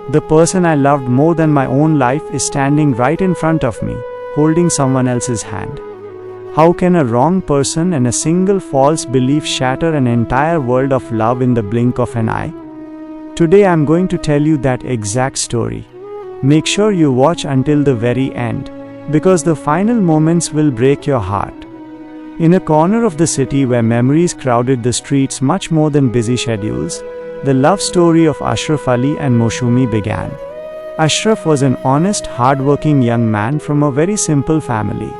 The person I loved more than my own life is standing right in front of me, holding someone else's hand. How can a wrong person and a single false belief shatter an entire world of love in the blink of an eye? Today I'm going to tell you that exact story. Make sure you watch until the very end, because the final moments will break your heart. In a corner of the city where memories crowded the streets much more than busy schedules, the love story of Ashraf Ali and Moushumi began. Ashraf was an honest, hard-working young man from a very simple family.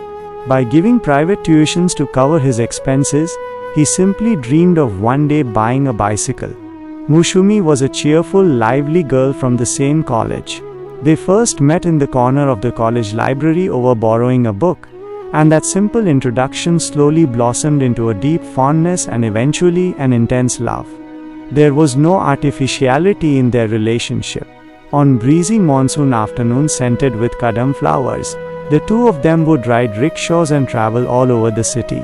By giving private tuitions to cover his expenses, he simply dreamed of one day buying a bicycle. Moushumi was a cheerful, lively girl from the same college. They first met in the corner of the college library over borrowing a book, and that simple introduction slowly blossomed into a deep fondness and eventually an intense love. There was no artificiality in their relationship. On breezy monsoon afternoons scented with kadam flowers, the two of them would ride rickshaws and travel all over the city.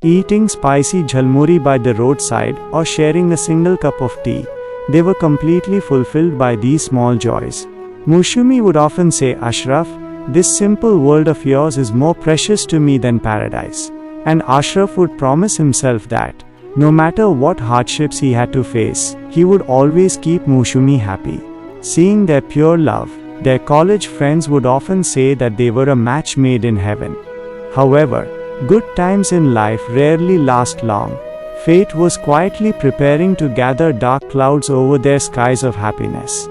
Eating spicy jhalmuri by the roadside or sharing a single cup of tea, they were completely fulfilled by these small joys. Moushumi would often say, "Ashraf, this simple world of yours is more precious to me than paradise." And Ashraf would promise himself that, no matter what hardships he had to face, he would always keep Moushumi happy. Seeing their pure love, their college friends would often say that they were a match made in heaven. However, good times in life rarely last long. Fate was quietly preparing to gather dark clouds over their skies of happiness.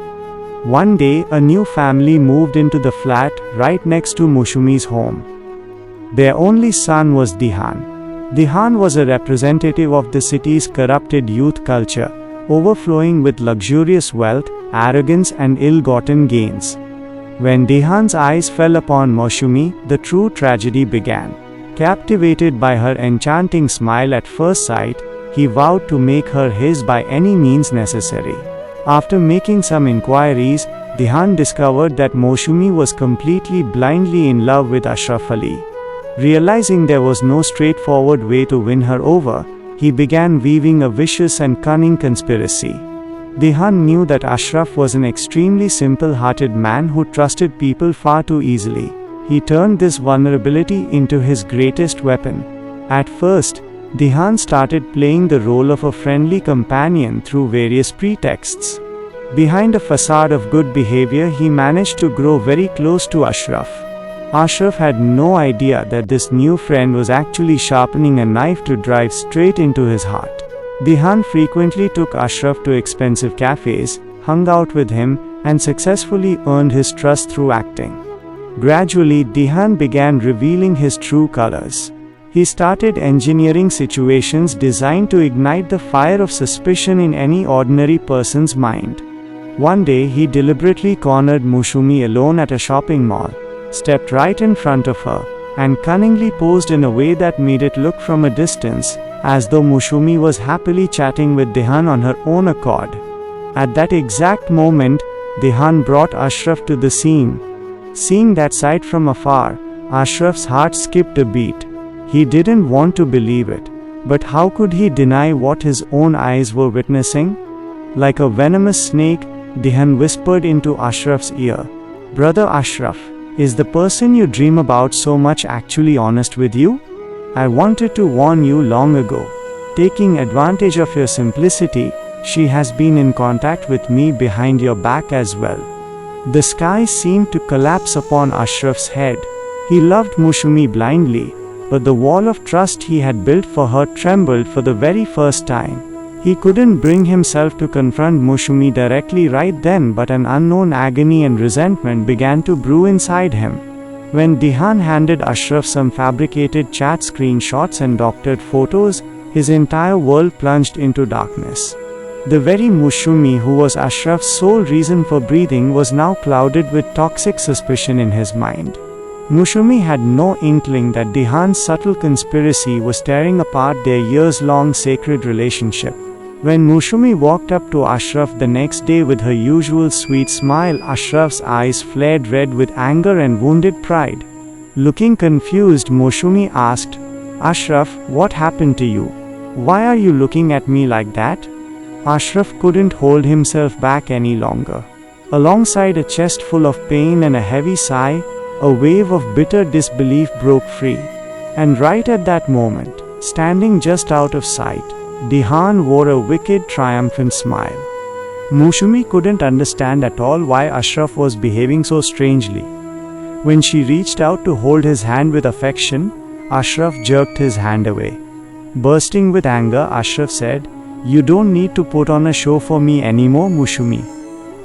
One day, a new family moved into the flat right next to Moushumi's home. Their only son was Dihan. Dihan was a representative of the city's corrupted youth culture, overflowing with luxurious wealth, arrogance and ill-gotten gains. When Dihan's eyes fell upon Moushumi, the true tragedy began. Captivated by her enchanting smile at first sight, he vowed to make her his by any means necessary. After making some inquiries, Dihan discovered that Moushumi was completely blindly in love with Ashraf Ali. Realizing there was no straightforward way to win her over, he began weaving a vicious and cunning conspiracy. Dihan knew that Ashraf was an extremely simple-hearted man who trusted people far too easily. He turned this vulnerability into his greatest weapon. At first, Dihan started playing the role of a friendly companion through various pretexts. Behind a facade of good behavior, he managed to grow very close to Ashraf. Ashraf had no idea that this new friend was actually sharpening a knife to drive straight into his heart. Dihan frequently took Ashraf to expensive cafes, hung out with him, and successfully earned his trust through acting. Gradually, Dihan began revealing his true colors. He started engineering situations designed to ignite the fire of suspicion in any ordinary person's mind. One day, he deliberately cornered Moushumi alone at a shopping mall, stepped right in front of her, and cunningly posed in a way that made it look from a distance as though Moushumi was happily chatting with Dihan on her own accord. At that exact moment, Dihan brought Ashraf to the scene. Seeing that sight from afar, Ashraf's heart skipped a beat. He didn't want to believe it, but how could he deny what his own eyes were witnessing? Like a venomous snake, Dihan whispered into Ashraf's ear, "Brother Ashraf, is the person you dream about so much actually honest with you? I wanted to warn you long ago. Taking advantage of your simplicity, she has been in contact with me behind your back as well." The sky seemed to collapse upon Ashraf's head. He loved Moushumi blindly, but the wall of trust he had built for her trembled for the very first time. He couldn't bring himself to confront Moushumi directly right then, but an unknown agony and resentment began to brew inside him. When Dihan handed Ashraf some fabricated chat screenshots and doctored photos, his entire world plunged into darkness. The very Moushumi who was Ashraf's sole reason for breathing was now clouded with toxic suspicion in his mind. Moushumi had no inkling that Dihan's subtle conspiracy was tearing apart their years-long sacred relationship. When Moushumi walked up to Ashraf the next day with her usual sweet smile, Ashraf's eyes flared red with anger and wounded pride. Looking confused, Moushumi asked, "Ashraf, what happened to you? Why are you looking at me like that?" Ashraf couldn't hold himself back any longer. Alongside a chest full of pain and a heavy sigh, a wave of bitter disbelief broke free. And right at that moment, standing just out of sight, Dihan wore a wicked, triumphant smile. Moushumi couldn't understand at all why Ashraf was behaving so strangely. When she reached out to hold his hand with affection, Ashraf jerked his hand away. Bursting with anger, Ashraf said, "You don't need to put on a show for me anymore, Moushumi.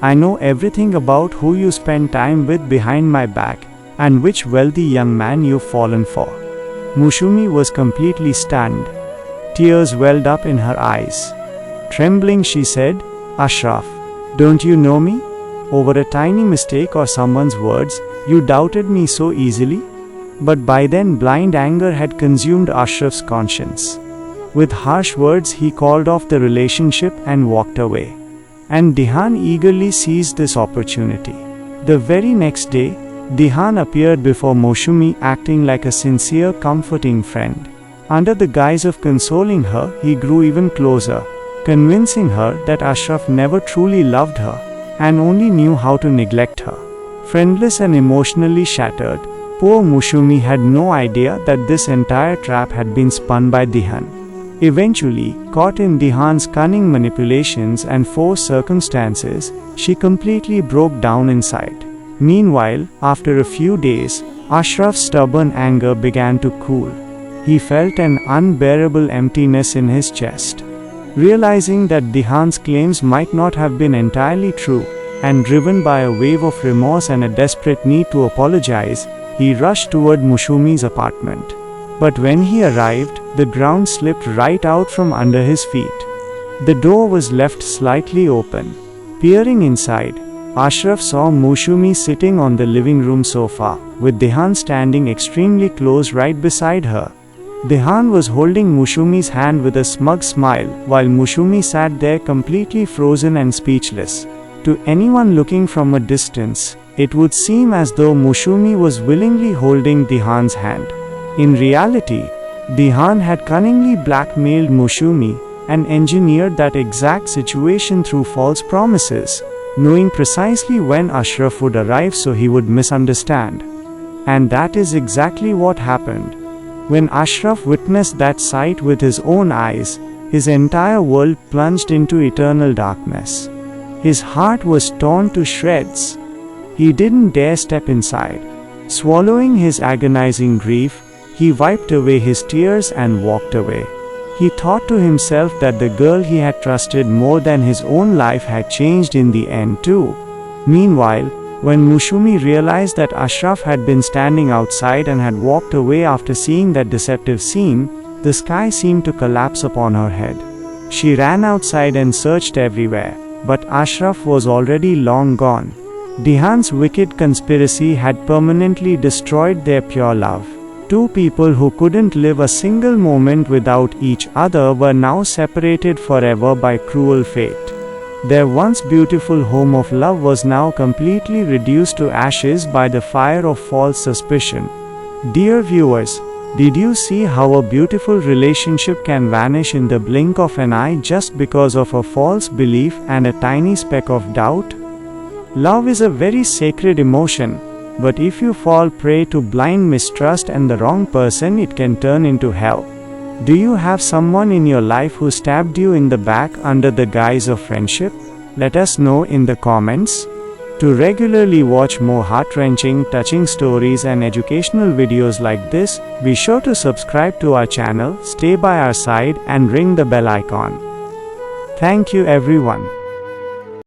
I know everything about who you spend time with behind my back and which wealthy young man you've fallen for." Moushumi was completely stunned. Tears welled up in her eyes. Trembling, she said, "Ashraf, don't you know me? Over a tiny mistake or someone's words, you doubted me so easily?" But by then blind anger had consumed Ashraf's conscience. With harsh words he called off the relationship and walked away. And Dihan eagerly seized this opportunity. The very next day, Dihan appeared before Moushumi acting like a sincere, comforting friend. Under the guise of consoling her, he grew even closer, convincing her that Ashraf never truly loved her and only knew how to neglect her. Friendless and emotionally shattered, poor Moushumi had no idea that this entire trap had been spun by Dihan. Eventually, caught in Dihan's cunning manipulations and forced circumstances, she completely broke down inside. Meanwhile, after a few days, Ashraf's stubborn anger began to cool. He felt an unbearable emptiness in his chest. Realizing that Dihan's claims might not have been entirely true, and driven by a wave of remorse and a desperate need to apologize, he rushed toward Moushumi's apartment. But when he arrived, the ground slipped right out from under his feet. The door was left slightly open. Peering inside, Ashraf saw Moushumi sitting on the living room sofa, with Dihan standing extremely close right beside her. Dihan was holding Moushumi's hand with a smug smile, while Moushumi sat there completely frozen and speechless. To anyone looking from a distance, it would seem as though Moushumi was willingly holding Dihan's hand. In reality, Dihan had cunningly blackmailed Moushumi and engineered that exact situation through false promises, knowing precisely when Ashraf would arrive so he would misunderstand. And that is exactly what happened. When Ashraf witnessed that sight with his own eyes, his entire world plunged into eternal darkness. His heart was torn to shreds. He didn't dare step inside. Swallowing his agonizing grief, he wiped away his tears and walked away. He thought to himself that the girl he had trusted more than his own life had changed in the end too. Meanwhile, when Moushumi realized that Ashraf had been standing outside and had walked away after seeing that deceptive scene, the sky seemed to collapse upon her head. She ran outside and searched everywhere, but Ashraf was already long gone. Dihan's wicked conspiracy had permanently destroyed their pure love. Two people who couldn't live a single moment without each other were now separated forever by cruel fate. Their once beautiful home of love was now completely reduced to ashes by the fire of false suspicion. Dear viewers, did you see how a beautiful relationship can vanish in the blink of an eye just because of a false belief and a tiny speck of doubt? Love is a very sacred emotion, but if you fall prey to blind mistrust and the wrong person, it can turn into hell. Do you have someone in your life who stabbed you in the back under the guise of friendship? Let us know in the comments. To regularly watch more heart-wrenching, touching stories and educational videos like this, be sure to subscribe to our channel, stay by our side and ring the bell icon. Thank you everyone.